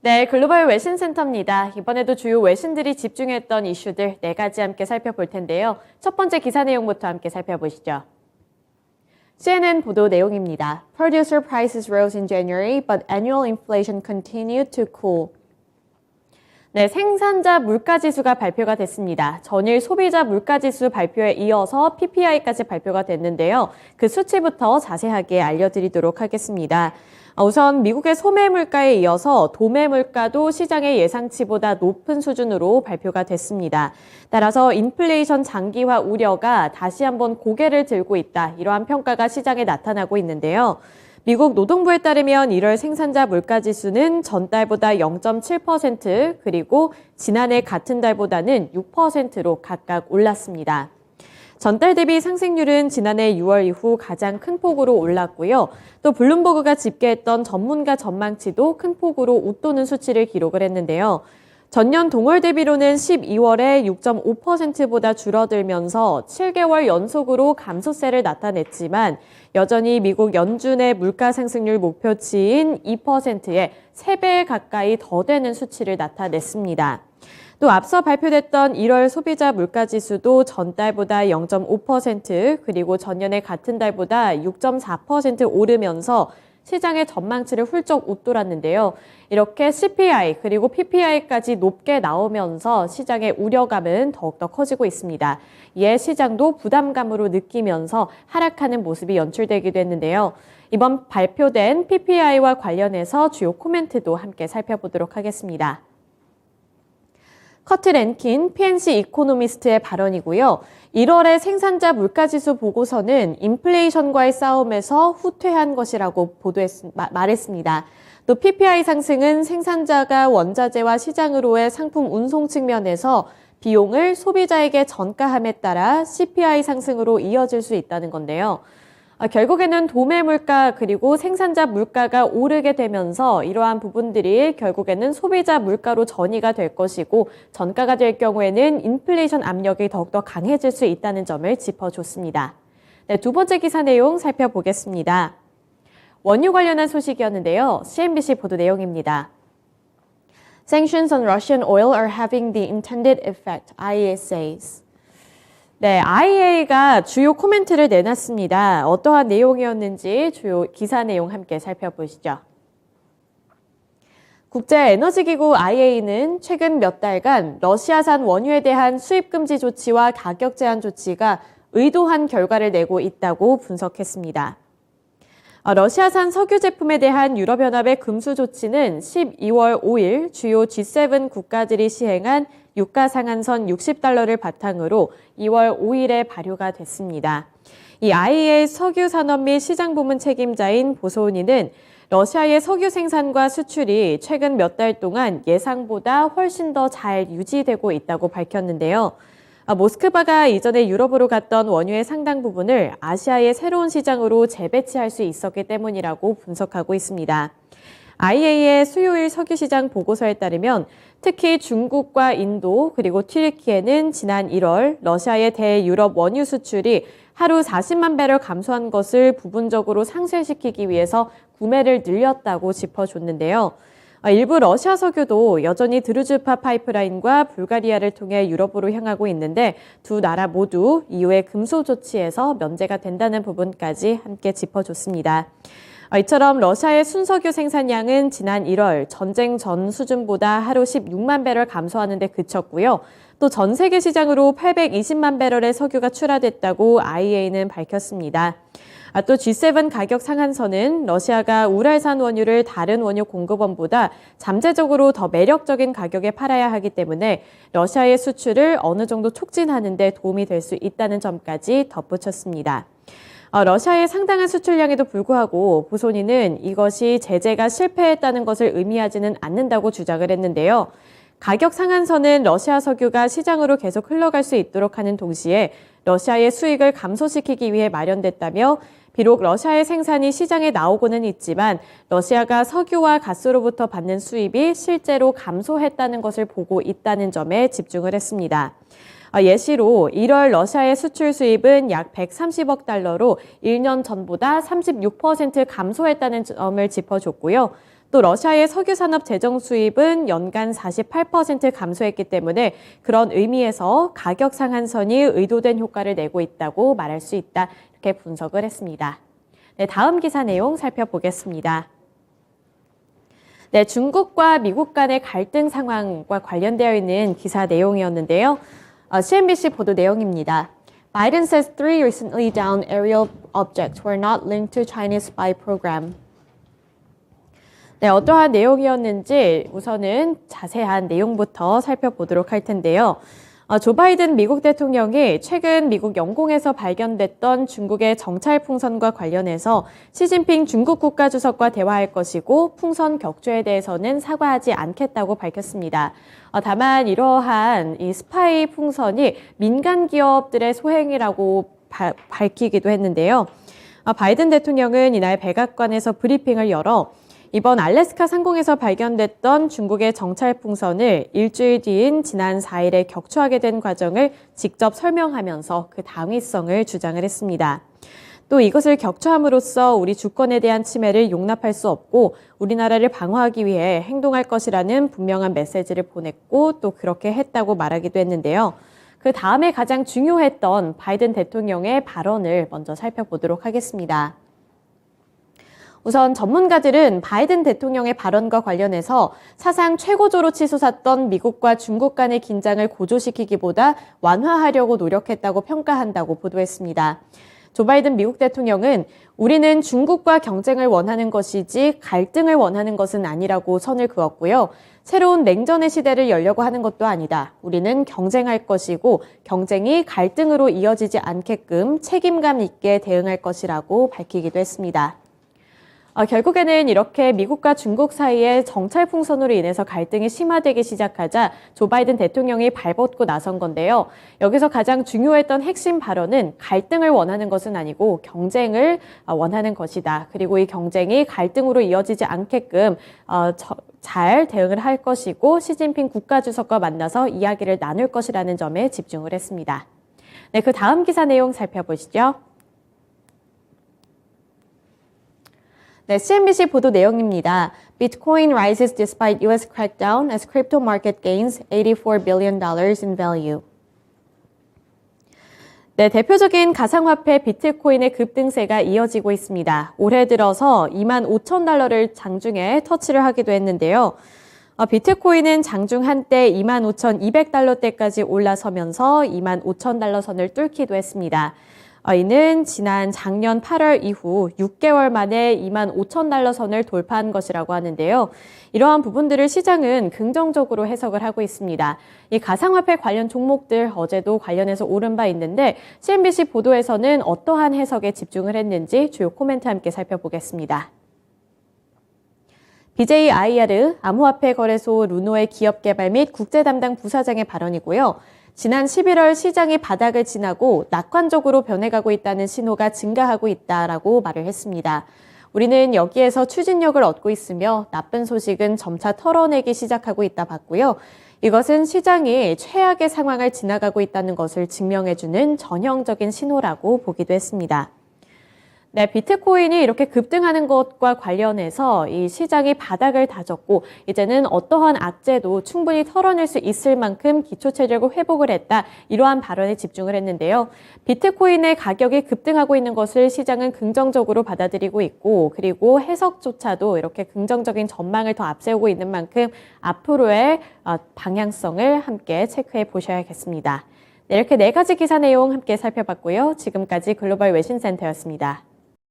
네, 글로벌 외신센터입니다. 이번에도 주요 외신들이 집중했던 이슈들 4가지 함께 살펴볼 텐데요. 첫 번째 기사 내용부터 함께 살펴보시죠. CNN 보도 내용입니다. Producer prices rose in January, but annual inflation continued to cool. 네, 생산자 물가지수가 발표가 됐습니다. 전일 소비자 물가지수 발표에 이어서 PPI까지 발표가 됐는데요. 그 수치부터 자세하게 알려드리도록 하겠습니다. 우선 미국의 소매 물가에 이어서 도매 물가도 시장의 예상치보다 높은 수준으로 발표가 됐습니다. 따라서 인플레이션 장기화 우려가 다시 한번 고개를 들고 있다. 이러한 평가가 시장에 나타나고 있는데요. 미국 노동부에 따르면 1월 생산자 물가지수는 전달보다 0.7% 그리고 지난해 같은 달보다는 6%로 각각 올랐습니다. 전달 대비 상승률은 지난해 6월 이후 가장 큰 폭으로 올랐고요. 또 블룸버그가 집계했던 전문가 전망치도 큰 폭으로 웃도는 수치를 기록을 했는데요. 전년 동월 대비로는 12월에 6.5%보다 줄어들면서 7개월 연속으로 감소세를 나타냈지만 여전히 미국 연준의 물가 상승률 목표치인 2%에 3배 가까이 더 되는 수치를 나타냈습니다. 또 앞서 발표됐던 1월 소비자 물가지수도 전달보다 0.5% 그리고 전년의 같은 달보다 6.4% 오르면서 시장의 전망치를 훌쩍 웃돌았는데요. 이렇게 CPI 그리고 PPI까지 높게 나오면서 시장의 우려감은 더욱더 커지고 있습니다. 이에 시장도 부담감으로 느끼면서 하락하는 모습이 연출되기도 했는데요. 이번 발표된 PPI와 관련해서 주요 코멘트도 함께 살펴보도록 하겠습니다. 커트 랭킨 PNC 이코노미스트의 발언이고요. 1월의 생산자 물가지수 보고서는 인플레이션과의 싸움에서 후퇴한 것이라고 말했습니다. 또 PPI 상승은 생산자가 원자재와 시장으로의 상품 운송 측면에서 비용을 소비자에게 전가함에 따라 CPI 상승으로 이어질 수 있다는 건데요. 결국에는 도매 물가 그리고 생산자 물가가 오르게 되면서 이러한 부분들이 결국에는 소비자 물가로 전이가 될 것이고 전가가 될 경우에는 인플레이션 압력이 더욱더 강해질 수 있다는 점을 짚어줬습니다. 네, 두 번째 기사 내용 살펴보겠습니다. 원유 관련한 소식이었는데요. CNBC 보도 내용입니다. Sanctions on Russian oil are having the intended effect, IEA says. 네, IEA가 주요 코멘트를 내놨습니다. 어떠한 내용이었는지 주요 기사 내용 함께 살펴보시죠. 국제에너지기구 IEA는 최근 몇 달간 러시아산 원유에 대한 수입 금지 조치와 가격 제한 조치가 의도한 결과를 내고 있다고 분석했습니다. 러시아산 석유 제품에 대한 유럽연합의 금수 조치는 12월 5일 주요 G7 국가들이 시행한 유가 상한선 $60를 바탕으로 2월 5일에 발효가 됐습니다. 이 IEA 석유 산업 및 시장 부문 책임자인 보소은이는 러시아의 석유 생산과 수출이 최근 몇 달 동안 예상보다 훨씬 더 잘 유지되고 있다고 밝혔는데요. 모스크바가 이전에 유럽으로 갔던 원유의 상당 부분을 아시아의 새로운 시장으로 재배치할 수 있었기 때문이라고 분석하고 있습니다. IEA의 수요일 석유 시장 보고서에 따르면 특히 중국과 인도 그리고 튀르키예는 지난 1월 러시아의 대유럽 원유 수출이 하루 40만 배럴 감소한 것을 부분적으로 상쇄시키기 위해서 구매를 늘렸다고 짚어줬는데요. 일부 러시아 석유도 여전히 드루즈파 파이프라인과 불가리아를 통해 유럽으로 향하고 있는데 두 나라 모두 이후에 금수 조치에서 면제가 된다는 부분까지 함께 짚어줬습니다. 이처럼 러시아의 순석유 생산량은 지난 1월 전쟁 전 수준보다 하루 16만 배럴 감소하는 데 그쳤고요. 또 전 세계 시장으로 820만 배럴의 석유가 출하됐다고 IEA는 밝혔습니다. 또 G7 가격 상한선은 러시아가 우랄산 원유를 다른 원유 공급원보다 잠재적으로 더 매력적인 가격에 팔아야 하기 때문에 러시아의 수출을 어느 정도 촉진하는 데 도움이 될 수 있다는 점까지 덧붙였습니다. 러시아의 상당한 수출량에도 불구하고 보소니는 이것이 제재가 실패했다는 것을 의미하지는 않는다고 주장을 했는데요. 가격 상한선은 러시아 석유가 시장으로 계속 흘러갈 수 있도록 하는 동시에 러시아의 수익을 감소시키기 위해 마련됐다며 비록 러시아의 생산이 시장에 나오고는 있지만 러시아가 석유와 가스로부터 받는 수입이 실제로 감소했다는 것을 보고 있다는 점에 집중을 했습니다. 예시로 1월 러시아의 수출 수입은 약 130억 달러로 1년 전보다 36% 감소했다는 점을 짚어줬고요. 또 러시아의 석유 산업 재정 수입은 연간 48% 감소했기 때문에 그런 의미에서 가격 상한선이 의도된 효과를 내고 있다고 말할 수 있다. 이렇게 분석을 했습니다. 네, 다음 기사 내용 살펴보겠습니다. 네, 중국과 미국 간의 갈등 상황과 관련되어 있는 기사 내용이었는데요. CNBC 보도 내용입니다. Biden says 3 recently downed aerial objects were not linked to Chinese spy program. 네, 어떠한 내용이었는지 우선은 자세한 내용부터 살펴보도록 할 텐데요. 조 바이든 미국 대통령이 최근 미국 영공에서 발견됐던 중국의 정찰 풍선과 관련해서 시진핑 중국 국가주석과 대화할 것이고 풍선 격추에 대해서는 사과하지 않겠다고 밝혔습니다. 다만 이러한 이 스파이 풍선이 민간 기업들의 소행이라고 밝히기도 했는데요. 바이든 대통령은 이날 백악관에서 브리핑을 열어 이번 알래스카 상공에서 발견됐던 중국의 정찰 풍선을 일주일 뒤인 지난 4일에 격추하게 된 과정을 직접 설명하면서 그 당위성을 주장을 했습니다. 또 이것을 격추함으로써 우리 주권에 대한 침해를 용납할 수 없고 우리나라를 방어하기 위해 행동할 것이라는 분명한 메시지를 보냈고 또 그렇게 했다고 말하기도 했는데요. 그 다음에 가장 중요했던 바이든 대통령의 발언을 먼저 살펴보도록 하겠습니다. 우선 전문가들은 바이든 대통령의 발언과 관련해서 사상 최고조로 치솟았던 미국과 중국 간의 긴장을 고조시키기보다 완화하려고 노력했다고 평가한다고 보도했습니다. 조 바이든 미국 대통령은 우리는 중국과 경쟁을 원하는 것이지 갈등을 원하는 것은 아니라고 선을 그었고요. 새로운 냉전의 시대를 열려고 하는 것도 아니다. 우리는 경쟁할 것이고 경쟁이 갈등으로 이어지지 않게끔 책임감 있게 대응할 것이라고 밝히기도 했습니다. 결국에는 이렇게 미국과 중국 사이의 정찰 풍선으로 인해서 갈등이 심화되기 시작하자 조 바이든 대통령이 발벗고 나선 건데요. 여기서 가장 중요했던 핵심 발언은 갈등을 원하는 것은 아니고 경쟁을 원하는 것이다. 그리고 이 경쟁이 갈등으로 이어지지 않게끔 잘 대응을 할 것이고 시진핑 국가주석과 만나서 이야기를 나눌 것이라는 점에 집중을 했습니다. 네, 그 다음 기사 내용 살펴보시죠. 네, CNBC 보도 내용입니다. Bitcoin rises despite US crackdown as crypto market gains $84 billion in value. 네, 대표적인 가상화폐 비트코인의 급등세가 이어지고 있습니다. 올해 들어서 25,000달러를 장중에 터치를 하기도 했는데요. 비트코인은 장중 한때 25,200달러대까지 올라서면서 25,000달러 선을 뚫기도 했습니다. 이는 지난 작년 8월 이후 6개월 만에 25,000달러 선을 돌파한 것이라고 하는데요. 이러한 부분들을 시장은 긍정적으로 해석을 하고 있습니다. 이 가상화폐 관련 종목들 어제도 관련해서 오른 바 있는데 CNBC 보도에서는 어떠한 해석에 집중을 했는지 주요 코멘트 함께 살펴보겠습니다. BJ IR 암호화폐 거래소 루노의 기업 개발 및 국제 담당 부사장의 발언이고요. 지난 11월 시장이 바닥을 지나고 낙관적으로 변해가고 있다는 신호가 증가하고 있다라고 말을 했습니다. 우리는 여기에서 추진력을 얻고 있으며 나쁜 소식은 점차 털어내기 시작하고 있다 봤고요. 이것은 시장이 최악의 상황을 지나가고 있다는 것을 증명해주는 전형적인 신호라고 보기도 했습니다. 네, 비트코인이 이렇게 급등하는 것과 관련해서 이 시장이 바닥을 다졌고 이제는 어떠한 악재도 충분히 털어낼 수 있을 만큼 기초체력을 회복을 했다. 이러한 발언에 집중을 했는데요. 비트코인의 가격이 급등하고 있는 것을 시장은 긍정적으로 받아들이고 있고 그리고 해석조차도 이렇게 긍정적인 전망을 더 앞세우고 있는 만큼 앞으로의 방향성을 함께 체크해 보셔야겠습니다. 네, 이렇게 4가지 기사 내용 함께 살펴봤고요. 지금까지 글로벌 외신센터였습니다.